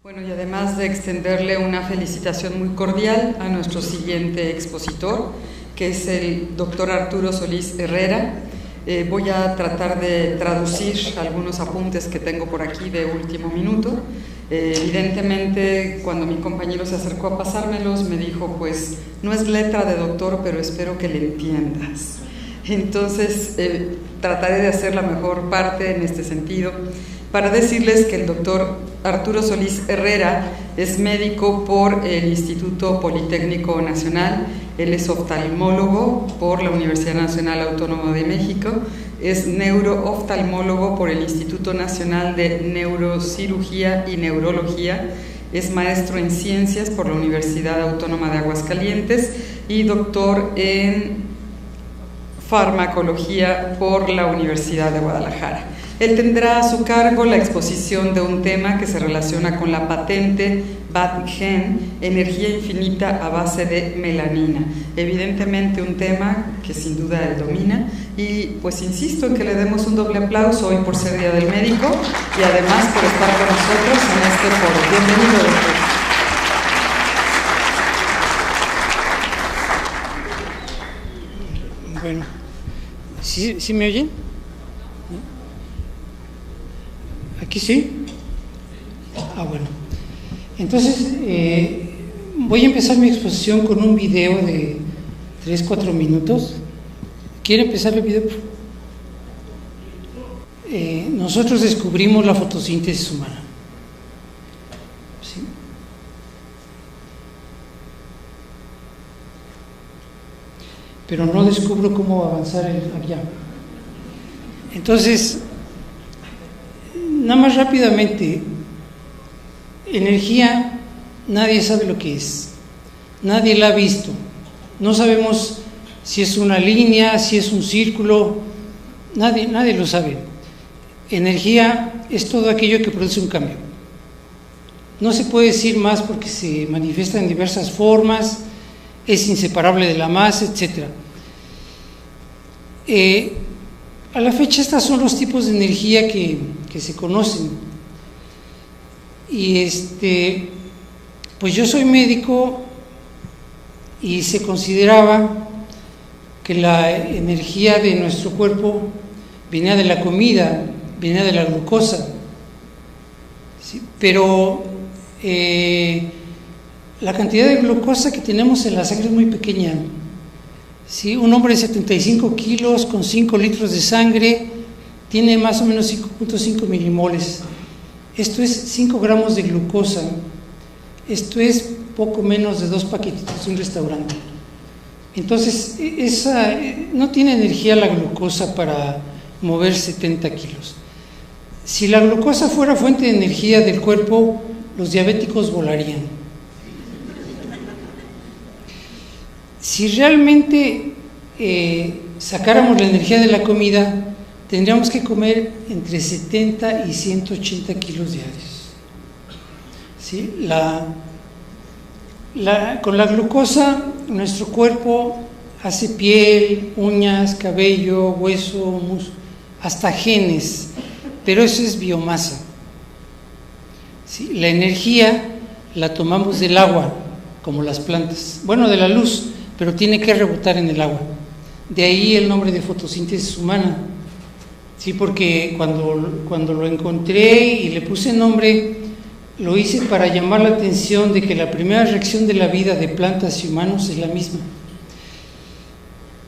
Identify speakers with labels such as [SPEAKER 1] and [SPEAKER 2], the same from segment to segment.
[SPEAKER 1] Bueno, y además de extenderle una felicitación muy cordial a nuestro siguiente expositor, que es el doctor Arturo Solís Herrera, voy a tratar de traducir algunos apuntes que tengo por aquí de último minuto. Evidentemente, cuando mi compañero se acercó a pasármelos, me dijo, pues, no es letra de doctor, pero espero que le entiendas. Entonces, trataré de hacer la mejor parte en este sentido, para decirles que el doctor Arturo Solís Herrera es médico por el Instituto Politécnico Nacional, él es oftalmólogo por la Universidad Nacional Autónoma de México, es neurooftalmólogo por el Instituto Nacional de Neurocirugía y Neurología, es maestro en ciencias por la Universidad Autónoma de Aguascalientes y doctor en farmacología por la Universidad de Guadalajara. Él tendrá a su cargo la exposición de un tema que se relaciona con la patente BAT-GEN, energía infinita a base de melanina. Evidentemente un tema que sin duda él domina y pues insisto en que le demos un doble aplauso hoy por ser Día del Médico y además por estar con nosotros en este foro. Bienvenido, doctor.
[SPEAKER 2] Bueno, ¿sí me oyen? ¿Aquí sí? Bueno. Entonces, voy a empezar mi exposición con un video de 3-4 minutos. ¿Quiere empezar el video? Nosotros descubrimos la fotosíntesis humana. ¿Sí? Pero no descubro cómo avanzar allá. Entonces, nada más rápidamente, energía, nadie sabe lo que es, nadie la ha visto, no sabemos si es una línea, si es un círculo, nadie lo sabe. Energía es todo aquello que produce un cambio. No se puede decir más porque se manifiesta en diversas formas, es inseparable de la masa, etc. A la fecha estos son los tipos de energía que se conocen. Y pues yo soy médico y se consideraba que la energía de nuestro cuerpo venía de la comida, venía de la glucosa. ¿Sí? Pero la cantidad de glucosa que tenemos en la sangre es muy pequeña. ¿Sí? Un hombre de 75 kilos con 5 litros de sangre tiene más o menos 5.5 milimoles. Esto es 5 gramos de glucosa. Esto es poco menos de 2 paquetitos de un restaurante. Entonces, no tiene energía la glucosa para mover 70 kilos. Si la glucosa fuera fuente de energía del cuerpo, los diabéticos volarían. Si realmente sacáramos la energía de la comida, tendríamos que comer entre 70 y 180 kilos diarios. ¿Sí? Con la glucosa, nuestro cuerpo hace piel, uñas, cabello, hueso, músculo, hasta genes, pero eso es biomasa. ¿Sí? La energía la tomamos del agua, como las plantas, bueno, de la luz, pero tiene que rebotar en el agua. De ahí el nombre de fotosíntesis humana. Sí, porque cuando lo encontré y le puse nombre, lo hice para llamar la atención de que la primera reacción de la vida de plantas y humanos es la misma.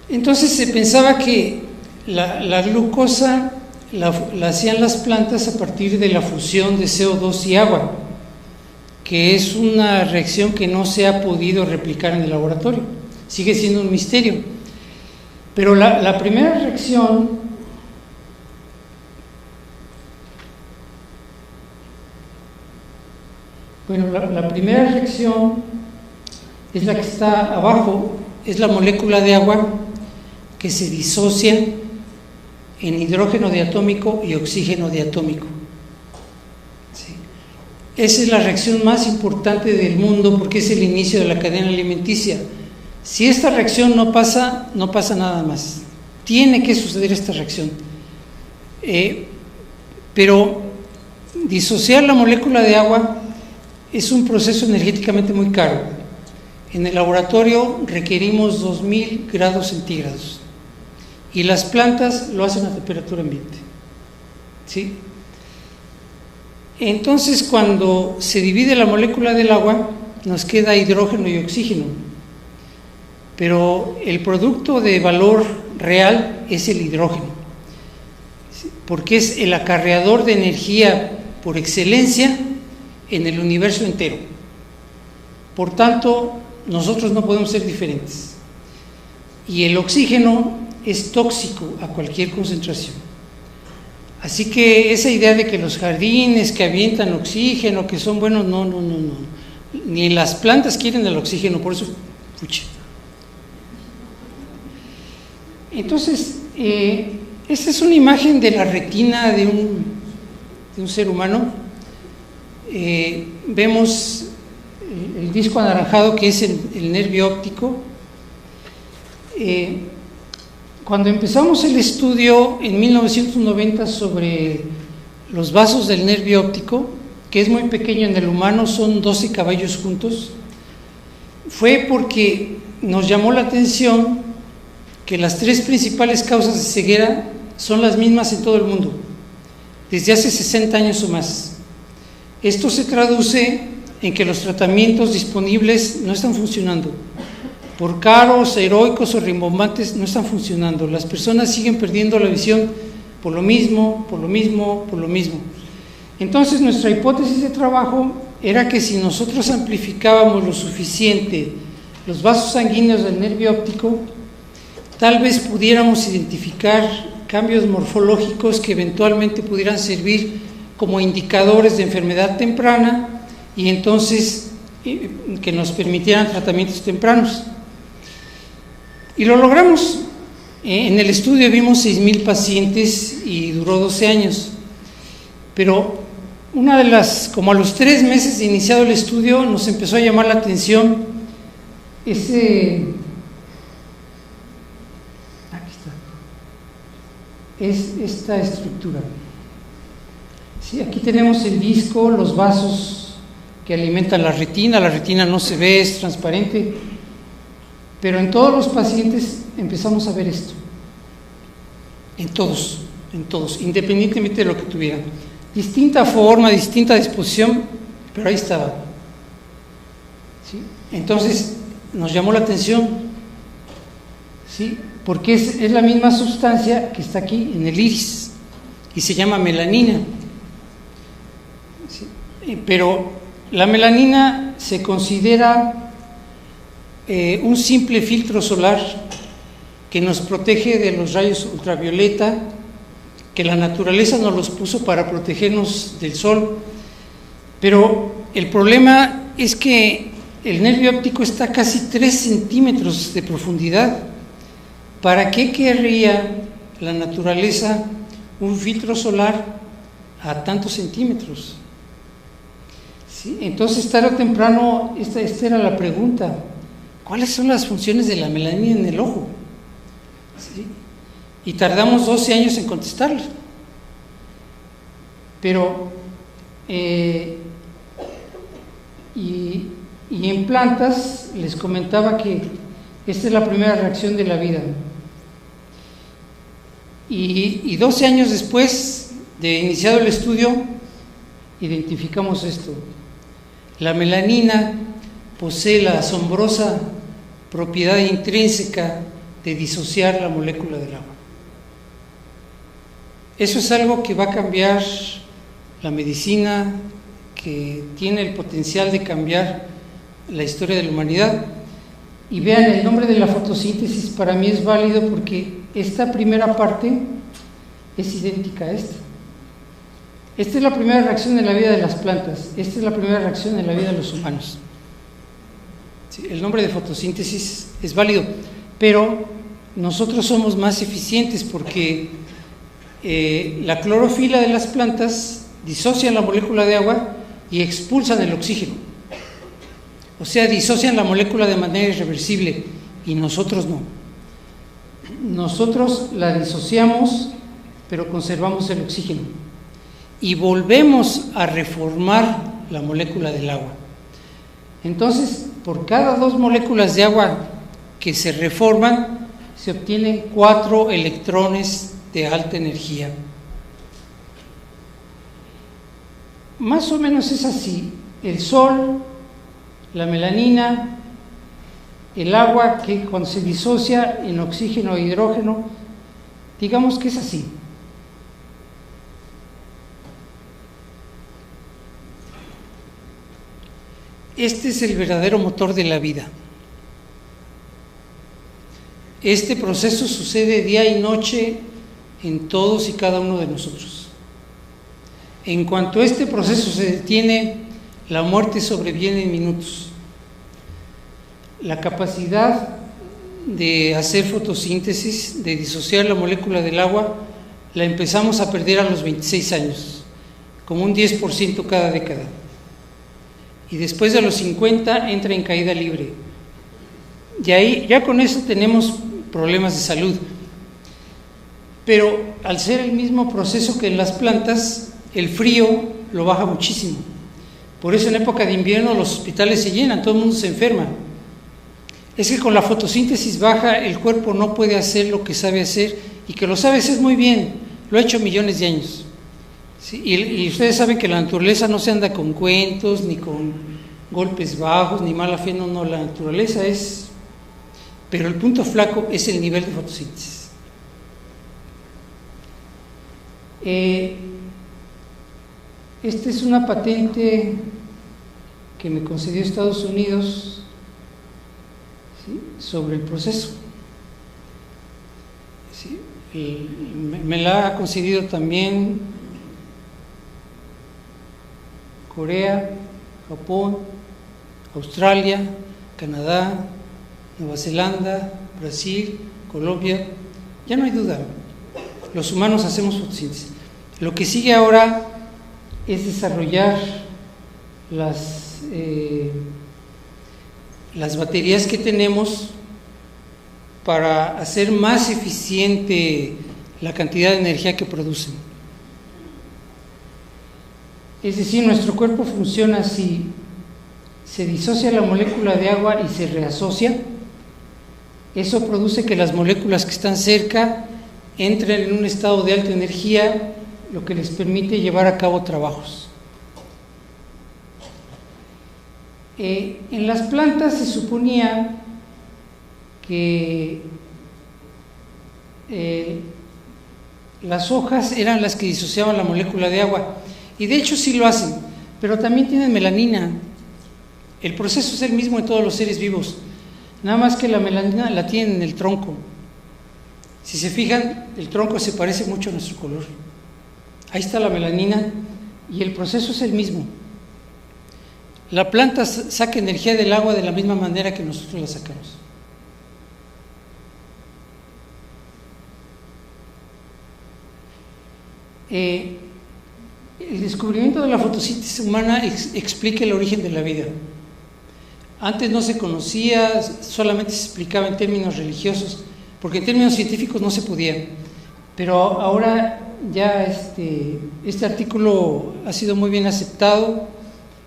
[SPEAKER 2] Entonces se pensaba que la glucosa la hacían las plantas a partir de la fusión de CO2 y agua, que es una reacción que no se ha podido replicar en el laboratorio. Sigue siendo un misterio. Pero la primera reacción la primera reacción es la que está abajo, es la molécula de agua que se disocia en hidrógeno diatómico y oxígeno diatómico. ¿Sí? Esa es la reacción más importante del mundo porque es el inicio de la cadena alimenticia. Si esta reacción no pasa nada más. Tiene que suceder esta reacción. Pero disociar la molécula de agua es un proceso energéticamente muy caro. En el laboratorio requerimos 2000 grados centígrados y las plantas lo hacen a temperatura ambiente. ¿Sí? Entonces, cuando se divide la molécula del agua, nos queda hidrógeno y oxígeno, pero el producto de valor real es el hidrógeno, porque es el acarreador de energía por excelencia en el universo entero. Por tanto, nosotros no podemos ser diferentes. Y el oxígeno es tóxico a cualquier concentración. Así que esa idea de que los jardines que avientan oxígeno, que son buenos, no. Ni las plantas quieren el oxígeno, por eso, pucha. Entonces, esta es una imagen de la retina de un ser humano. Vemos el disco anaranjado, que es el nervio óptico. Cuando empezamos el estudio en 1990 sobre los vasos del nervio óptico, que es muy pequeño en el humano, son 12 cabellos juntos, fue porque nos llamó la atención que las 3 principales causas de ceguera son las mismas en todo el mundo, desde hace 60 años o más. Esto se traduce en que los tratamientos disponibles no están funcionando. Por caros, heroicos o rimbombantes, no están funcionando. Las personas siguen perdiendo la visión por lo mismo. Entonces, nuestra hipótesis de trabajo era que si nosotros amplificábamos lo suficiente los vasos sanguíneos del nervio óptico, tal vez pudiéramos identificar cambios morfológicos que eventualmente pudieran servir como indicadores de enfermedad temprana y entonces que nos permitieran tratamientos tempranos. Y lo logramos. En el estudio vimos 6,000 pacientes y duró 12 años. Pero como a los 3 meses de iniciado el estudio, nos empezó a llamar la atención esta estructura. Sí, aquí tenemos el disco, los vasos que alimentan la retina no se ve, es transparente, pero en todos los pacientes empezamos a ver esto, en todos, independientemente de lo que tuvieran, distinta forma, distinta disposición, pero ahí estaba. ¿Sí? Entonces nos llamó la atención, ¿sí? Porque es la misma sustancia que está aquí en el iris y se llama melanina. ¿Sí? Pero la melanina se considera un simple filtro solar que nos protege de los rayos ultravioleta, que la naturaleza nos los puso para protegernos del sol. Pero el problema es que el nervio óptico está a casi 3 centímetros de profundidad. ¿Para qué querría la naturaleza un filtro solar a tantos centímetros? ¿Sí? Entonces, tarde o temprano, esta era la pregunta: ¿cuáles son las funciones de la melanina en el ojo? ¿Sí? Y tardamos 12 años en contestarla. Pero, y en plantas, les comentaba que esta es la primera reacción de la vida. Y 12 años después de iniciado el estudio, identificamos esto. La melanina posee la asombrosa propiedad intrínseca de disociar la molécula del agua. Eso es algo que va a cambiar la medicina, que tiene el potencial de cambiar la historia de la humanidad. Y vean, el nombre de la fotosíntesis para mí es válido porque esta primera parte es idéntica a esta. Esta es la primera reacción en la vida de las plantas, esta es la primera reacción en la vida de los humanos. Sí, el nombre de fotosíntesis es válido, pero nosotros somos más eficientes porque la clorofila de las plantas disocian la molécula de agua y expulsan el oxígeno. O sea, disocian la molécula de manera irreversible y nosotros no. Nosotros la disociamos, pero conservamos el oxígeno y volvemos a reformar la molécula del agua. Entonces, por cada 2 moléculas de agua que se reforman, se obtienen 4 electrones de alta energía. Más o menos es así: el sol, la melanina, el agua que cuando se disocia en oxígeno e hidrógeno, digamos que es así. Este es el verdadero motor de la vida. Este proceso sucede día y noche en todos y cada uno de nosotros. En cuanto este proceso se detiene, la muerte sobreviene en minutos. La capacidad de hacer fotosíntesis, de disociar la molécula del agua, la empezamos a perder a los 26 años, como un 10% cada década. Y después de los 50 entra en caída libre. Y ahí, ya con eso tenemos problemas de salud. Pero al ser el mismo proceso que en las plantas, el frío lo baja muchísimo. Por eso en época de invierno los hospitales se llenan, todo el mundo se enferma. Es que con la fotosíntesis baja el cuerpo no puede hacer lo que sabe hacer, y que lo sabe hacer muy bien, lo ha hecho millones de años. ¿Sí? Y ustedes saben que la naturaleza no se anda con cuentos, ni con golpes bajos, ni mala fe, no, la naturaleza es... Pero el punto flaco es el nivel de fotosíntesis. Esta es una patente que me concedió Estados Unidos, ¿sí?, sobre el proceso. ¿Sí? Me la ha concedido también Corea, Japón, Australia, Canadá, Nueva Zelanda, Brasil, Colombia. Ya no hay duda, los humanos hacemos fotosíntesis. Lo que sigue ahora es desarrollar las baterías que tenemos para hacer más eficiente la cantidad de energía que producen. Es decir, nuestro cuerpo funciona así: se disocia la molécula de agua y se reasocia. Eso produce que las moléculas que están cerca entren en un estado de alta energía, lo que les permite llevar a cabo trabajos. En las plantas se suponía que las hojas eran las que disociaban la molécula de agua, y de hecho sí lo hacen, pero también tienen melanina. El proceso es el mismo en todos los seres vivos, nada más que la melanina la tienen en el tronco. Si se fijan, el tronco se parece mucho a nuestro color. Ahí está la melanina, y el proceso es el mismo. La planta saca energía del agua de la misma manera que nosotros la sacamos. El descubrimiento de la fotosíntesis humana explica el origen de la vida. Antes no se conocía, solamente se explicaba en términos religiosos, porque en términos científicos no se podía. Pero ahora ya este artículo ha sido muy bien aceptado.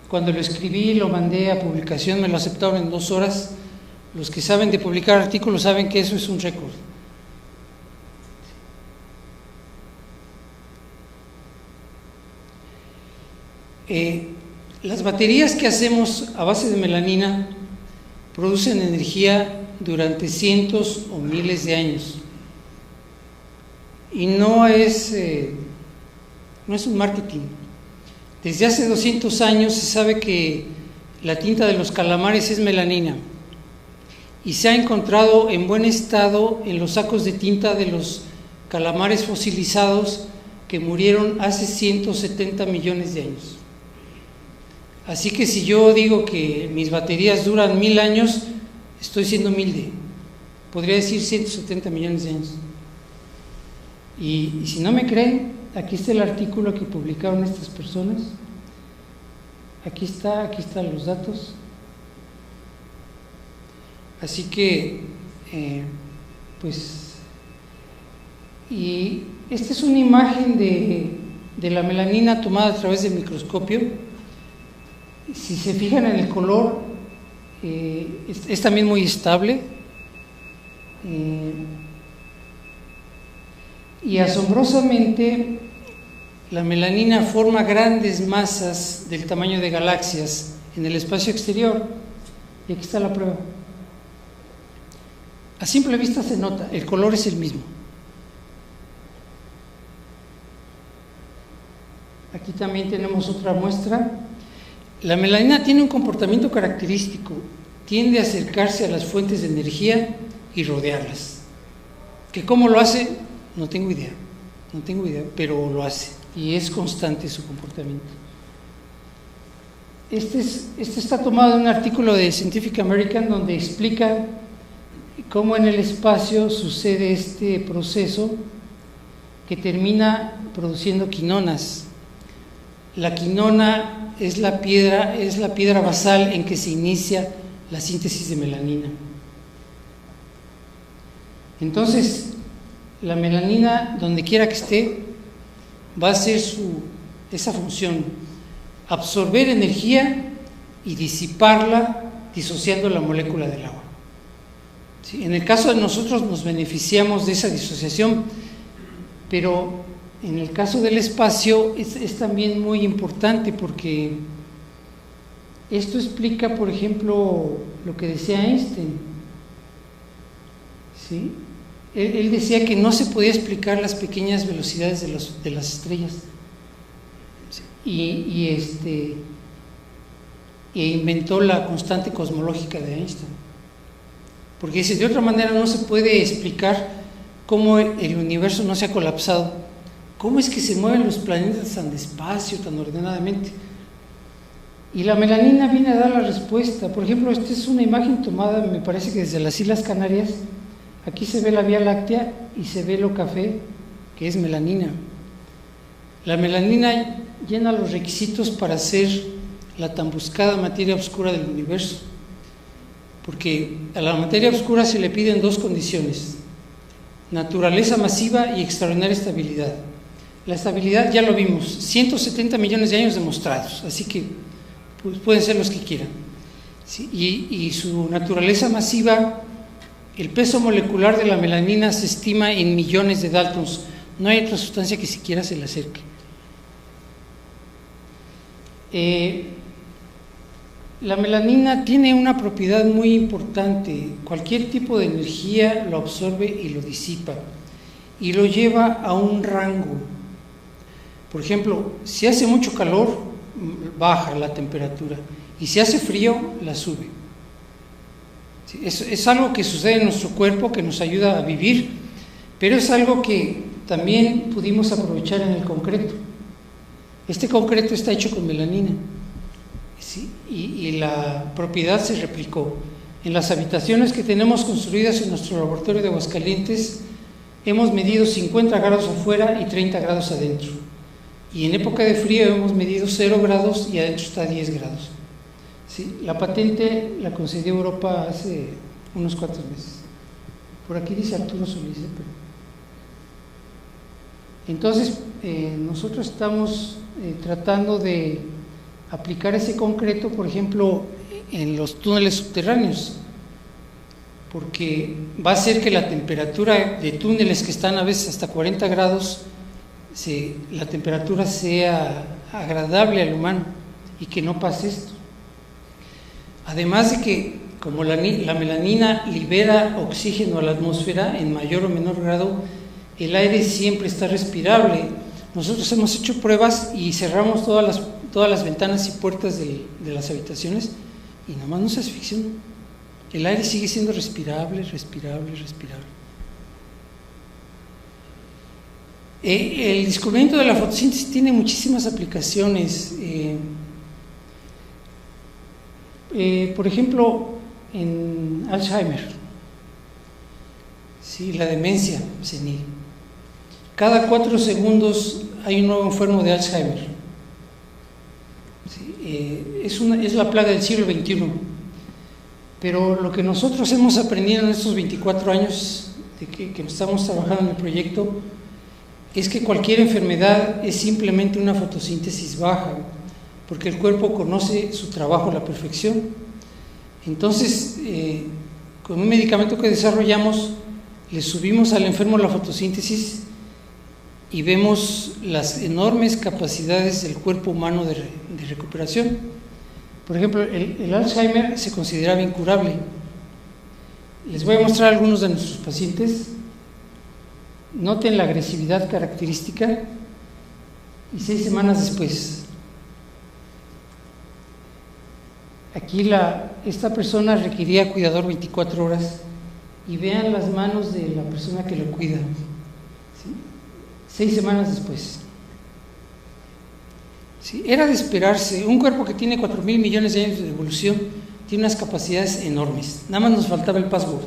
[SPEAKER 2] Cuando lo escribí, lo mandé a publicación, me lo aceptaron en 2 horas. Los que saben de publicar artículos saben que eso es un récord. Las baterías que hacemos a base de melanina producen energía durante cientos o miles de años. Y no es un marketing. Desde hace 200 años se sabe que la tinta de los calamares es melanina, y se ha encontrado en buen estado en los sacos de tinta de los calamares fosilizados que murieron hace 170 millones de años. Así que si yo digo que mis baterías duran 1000 años, estoy siendo humilde. Podría decir 170 millones de años. Y si no me creen, aquí está el artículo que publicaron estas personas. Aquí están los datos. Así que, y esta es una imagen de la melanina tomada a través del microscopio. Si se fijan en el color, es también muy estable, y asombrosamente la melanina forma grandes masas del tamaño de galaxias en el espacio exterior. Y aquí está la prueba. A simple vista se nota, el color es el mismo. Aquí también tenemos otra muestra. La melanina tiene un comportamiento característico, tiende a acercarse a las fuentes de energía y rodearlas. ¿Que cómo lo hace? No tengo idea, pero lo hace y es constante su comportamiento. Este está tomado de un artículo de Scientific American donde explica cómo en el espacio sucede este proceso que termina produciendo quinonas. La quinona es la piedra basal en que se inicia la síntesis de melanina. Entonces, la melanina, donde quiera que esté, va a hacer esa función, absorber energía y disiparla disociando la molécula del agua. ¿Sí? En el caso de nosotros nos beneficiamos de esa disociación, pero en el caso del espacio es también muy importante porque esto explica, por ejemplo, lo que decía Einstein. ¿Sí? Él decía que no se podía explicar las pequeñas velocidades de las estrellas. Y inventó la constante cosmológica de Einstein. Porque dice, de otra manera no se puede explicar cómo el universo no se ha colapsado. ¿Cómo es que se mueven los planetas tan despacio, tan ordenadamente? Y la melanina viene a dar la respuesta. Por ejemplo, esta es una imagen tomada, me parece que desde las Islas Canarias. Aquí se ve la Vía Láctea y se ve lo café, que es melanina. La melanina llena los requisitos para ser la tan buscada materia oscura del universo, porque a la materia oscura se le piden dos condiciones: naturaleza masiva y extraordinaria estabilidad. La estabilidad ya lo vimos, 170 millones de años demostrados, así que pues, pueden ser los que quieran. ¿Sí? Y su naturaleza masiva, el peso molecular de la melanina se estima en millones de daltons. No hay otra sustancia que siquiera se le acerque. La melanina tiene una propiedad muy importante. Cualquier tipo de energía lo absorbe y lo disipa y lo lleva a un rango. Por ejemplo, si hace mucho calor, baja la temperatura, y si hace frío, la sube. ¿Sí? Es algo que sucede en nuestro cuerpo, que nos ayuda a vivir, pero es algo que también pudimos aprovechar en el concreto. Este concreto está hecho con melanina, ¿sí? Y la propiedad se replicó. En las habitaciones que tenemos construidas en nuestro laboratorio de Aguascalientes, hemos medido 50 grados afuera y 30 grados adentro. Y en época de frío hemos medido 0 grados y adentro está 10 grados. ¿Sí? La patente la concedió Europa hace unos 4 meses. Por aquí dice Arturo Solís. Entonces, nosotros estamos tratando de aplicar ese concreto, por ejemplo, en los túneles subterráneos, porque va a hacer que la temperatura de túneles que están a veces hasta 40 grados, la temperatura sea agradable al humano y que no pase esto. Además de que, como la melanina libera oxígeno a la atmósfera en mayor o menor grado, el aire siempre está respirable. Nosotros hemos hecho pruebas y cerramos todas las ventanas y puertas de las habitaciones y nada más no se asfixian. El aire sigue siendo respirable. El descubrimiento de la fotosíntesis tiene muchísimas aplicaciones. Por ejemplo, en Alzheimer, ¿sí? La demencia senil. Cada 4 segundos hay un nuevo enfermo de Alzheimer. ¿Sí? Es la plaga del siglo XXI. Pero lo que nosotros hemos aprendido en estos 24 años de que estamos trabajando en el proyecto es que cualquier enfermedad es simplemente una fotosíntesis baja, porque el cuerpo conoce su trabajo a la perfección. Entonces, con un medicamento que desarrollamos, le subimos al enfermo la fotosíntesis y vemos las enormes capacidades del cuerpo humano de recuperación. Por ejemplo, el Alzheimer se consideraba incurable. Les voy a mostrar algunos de nuestros pacientes. Noten la agresividad característica y 6 semanas después. Aquí esta persona requería cuidador 24 horas y vean las manos de la persona que lo cuida, ¿sí? 6 semanas después. ¿Sí? Era de esperarse. Un cuerpo que tiene 4.000 millones de años de evolución tiene unas capacidades enormes. Nada más nos faltaba el password,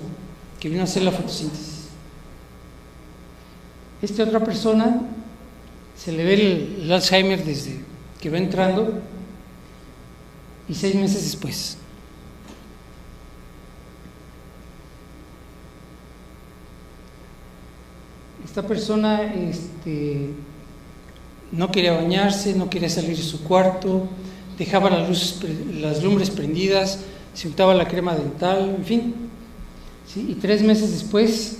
[SPEAKER 2] que vino a hacer la fotosíntesis. Esta otra persona se le ve el Alzheimer desde que va entrando y 6 meses después. Esta persona no quería bañarse, no quería salir de su cuarto, dejaba las lumbres prendidas, se untaba la crema dental, en fin. ¿Sí? Y 3 meses después,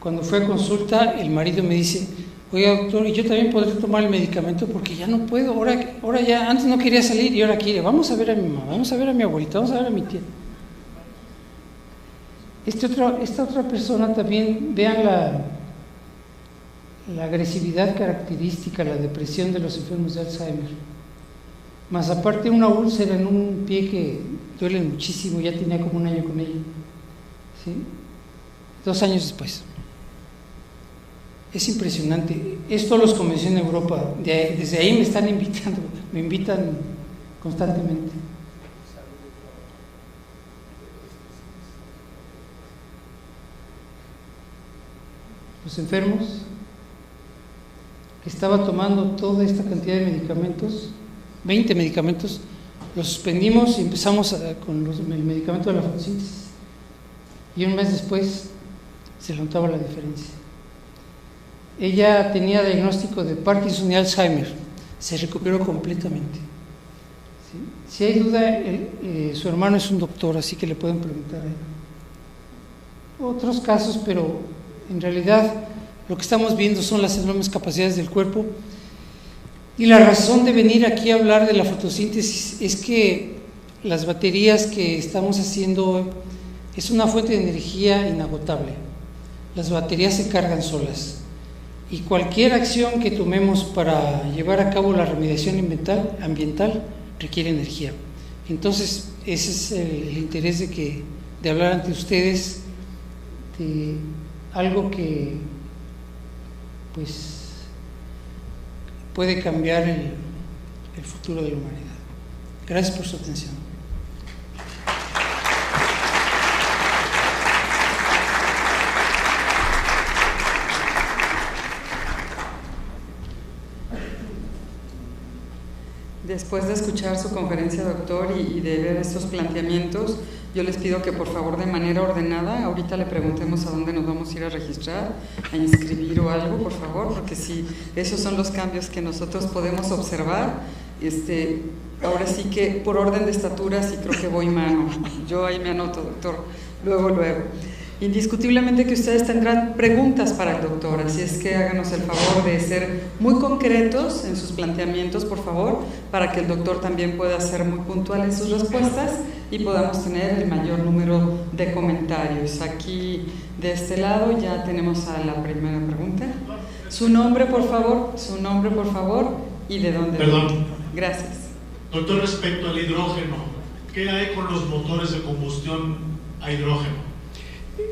[SPEAKER 2] cuando fue a consulta, el marido me dice: oiga, doctor, ¿y yo también podré tomar el medicamento? Porque ya no puedo, ahora ya, antes no quería salir y ahora quiere. Vamos a ver a mi mamá, vamos a ver a mi abuelita, vamos a ver a mi tía. Esta otra persona también, vean la agresividad característica, la depresión de los enfermos de Alzheimer. Más aparte una úlcera en un pie que duele muchísimo, ya tenía como 1 año con ella. ¿Sí? 2 años después. Es impresionante. Esto los convenció en Europa. Desde ahí me están invitando, me invitan constantemente. Los enfermos que estaba tomando toda esta cantidad de medicamentos, 20 medicamentos, los suspendimos y empezamos con el medicamento de la fotosíntesis. Y 1 mes después se notaba la diferencia. Ella tenía diagnóstico de Parkinson y Alzheimer, se recuperó completamente. ¿Sí? Si hay duda, su hermano es un doctor, así que le pueden preguntar a él. Otros casos, pero en realidad lo que estamos viendo son las enormes capacidades del cuerpo. Y la razón de venir aquí a hablar de la fotosíntesis es que las baterías que estamos haciendo es una fuente de energía inagotable. Las baterías se cargan solas. Y cualquier acción que tomemos para llevar a cabo la remediación ambiental requiere energía. Entonces, ese es el interés de hablar ante ustedes de algo que pues puede cambiar el futuro de la humanidad. Gracias por su atención.
[SPEAKER 1] Después de escuchar su conferencia, doctor, y de ver estos planteamientos, yo les pido que por favor de manera ordenada, ahorita le preguntemos a dónde nos vamos a ir a registrar, a inscribir o algo, por favor, porque si esos son los cambios que nosotros podemos observar, ahora sí que por orden de estatura sí creo que voy mano. Yo ahí me anoto, doctor, luego. Indiscutiblemente que ustedes tendrán preguntas para el doctor, así es que háganos el favor de ser muy concretos en sus planteamientos, por favor, para que el doctor también pueda ser muy puntual en sus respuestas y podamos tener el mayor número de comentarios. Aquí, de este lado, ya tenemos a la primera pregunta. Su nombre, por favor, y de dónde.
[SPEAKER 3] Perdón.
[SPEAKER 1] Gracias.
[SPEAKER 3] Doctor, respecto al hidrógeno, ¿qué hay con los motores de combustión a hidrógeno?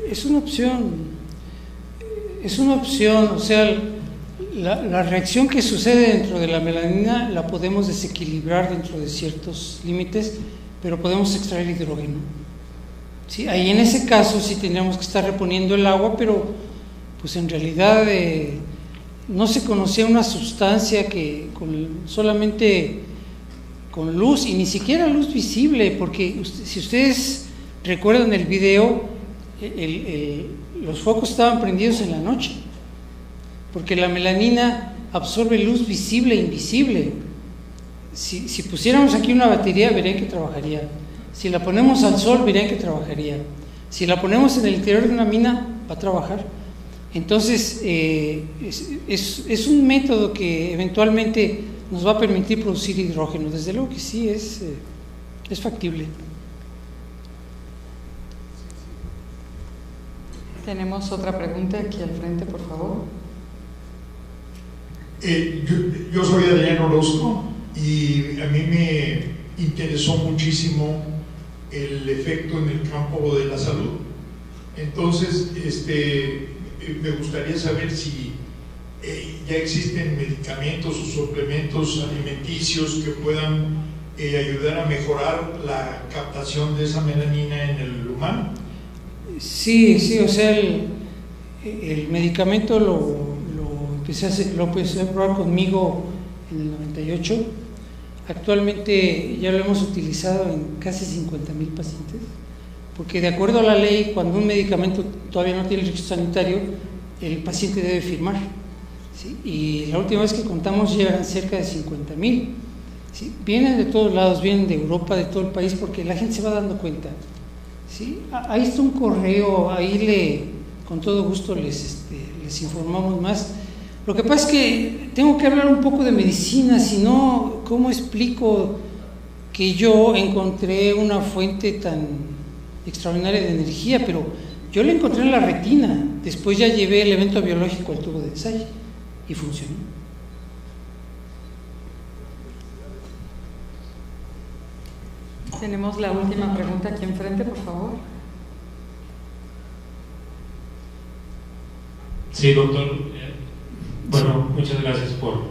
[SPEAKER 2] Es una opción, o sea, la reacción que sucede dentro de la melanina la podemos desequilibrar dentro de ciertos límites, pero podemos extraer hidrógeno. ¿Sí? Ahí en ese caso sí tendríamos que estar reponiendo el agua, pero pues en realidad no se conocía una sustancia que solamente con luz, y ni siquiera luz visible, porque si ustedes recuerdan el video, los focos estaban prendidos en la noche, porque la melanina absorbe luz visible e invisible. Si pusiéramos aquí una batería, verían que trabajaría. Si la ponemos al sol, verían que trabajaría. Si la ponemos en el interior de una mina, va a trabajar. Entonces, es un método que eventualmente nos va a permitir producir hidrógeno. Desde luego que sí, es factible.
[SPEAKER 1] Tenemos otra pregunta aquí al frente, por favor.
[SPEAKER 4] Yo soy Adrián Orozco y a mí me interesó muchísimo el efecto en el campo de la salud. Entonces, me gustaría saber si ya existen medicamentos o suplementos alimenticios que puedan ayudar a mejorar la captación de esa melanina en el humano.
[SPEAKER 2] Sí, o sea, el medicamento lo empecé a probar conmigo en el 98. Actualmente ya lo hemos utilizado en casi 50,000 pacientes, porque de acuerdo a la ley, cuando un medicamento todavía no tiene registro sanitario, el paciente debe firmar, ¿sí? Y la última vez que contamos llegan cerca de 50,000, ¿sí? Vienen de todos lados, vienen de Europa, de todo el país, porque la gente se va dando cuenta, ¿sí? Ahí está un correo, ahí con todo gusto les informamos más. Lo que pasa es que tengo que hablar un poco de medicina, si no, ¿cómo explico que yo encontré una fuente tan extraordinaria de energía? Pero yo la encontré en la retina, después ya llevé el evento biológico al tubo de ensayo y funcionó.
[SPEAKER 1] Tenemos la última pregunta aquí enfrente, por favor.
[SPEAKER 5] Sí, doctor. Bueno, muchas gracias por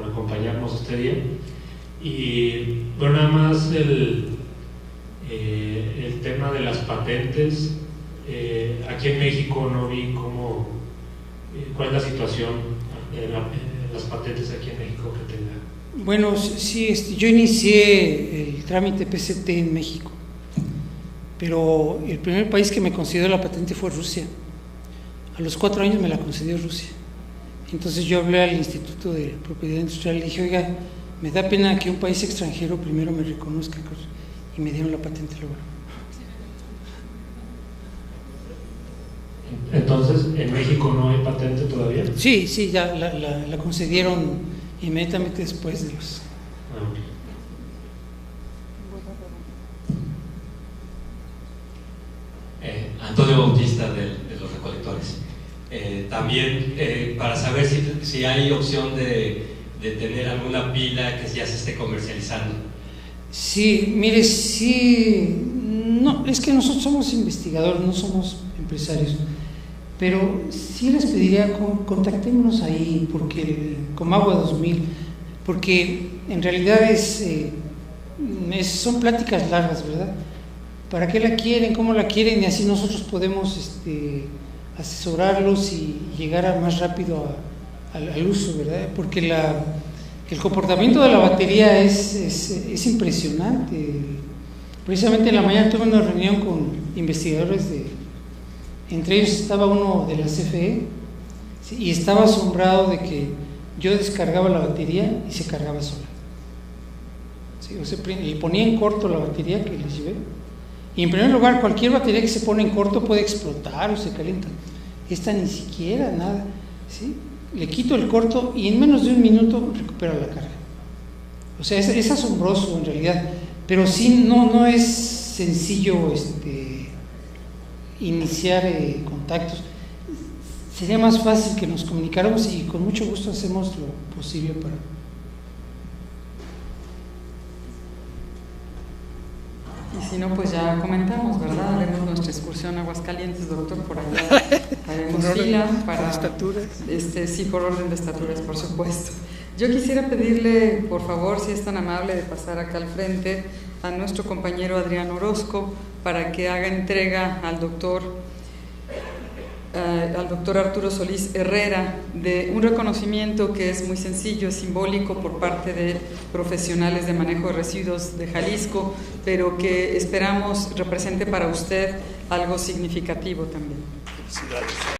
[SPEAKER 5] acompañarnos este día. Y bueno, nada más el tema de las patentes. Aquí en México no vi cuál es la situación en las patentes aquí en México que tenga.
[SPEAKER 2] Bueno, sí, yo inicié el trámite PCT en México, pero el primer país que me concedió la patente fue Rusia. A los 4 años me la concedió Rusia. Entonces yo hablé al Instituto de Propiedad Industrial y dije, oiga, me da pena que un país extranjero primero me reconozca, y me dieron la patente luego.
[SPEAKER 5] Entonces, ¿en México no hay patente todavía?
[SPEAKER 2] Sí, ya la concedieron inmediatamente después de los...
[SPEAKER 6] Antonio Bautista de los Recolectores. También para saber si hay opción de tener alguna pila que ya se esté comercializando.
[SPEAKER 2] Sí, mire, sí, no, es que nosotros somos investigadores, no somos empresarios, pero sí les pediría, contactémonos ahí, porque Comagua 2000, porque en realidad son pláticas largas, ¿verdad? ¿Para qué la quieren? ¿Cómo la quieren? Y así nosotros podemos asesorarlos y llegar más rápido al uso, ¿verdad? Porque el comportamiento de la batería es impresionante. Precisamente en la mañana tuve una reunión con investigadores entre ellos estaba uno de la CFE, ¿sí? Y estaba asombrado de que yo descargaba la batería y se cargaba sola, ¿sí? O sea, le ponía en corto la batería que les llevé. Y en primer lugar, cualquier batería que se pone en corto puede explotar o se calienta. Esta ni siquiera, nada, ¿sí? Le quito el corto y en menos de 1 minuto recupera la carga. O sea, es asombroso en realidad, pero sí no es sencillo iniciar contactos. Sería más fácil que nos comunicáramos y con mucho gusto hacemos lo posible para...
[SPEAKER 1] Y si no, pues ya comentamos, ¿verdad? Haremos nuestra excursión a Aguascalientes, doctor, por allá. Haremos fila para...
[SPEAKER 2] estaturas.
[SPEAKER 1] Sí, por orden de estaturas, por supuesto. Yo quisiera pedirle, por favor, si es tan amable, de pasar acá al frente a nuestro compañero Adrián Orozco para que haga entrega al doctor Arturo Solís Herrera de un reconocimiento que es muy sencillo, es simbólico por parte de profesionales de manejo de residuos de Jalisco, pero que esperamos represente para usted algo significativo también.
[SPEAKER 7] Felicidades.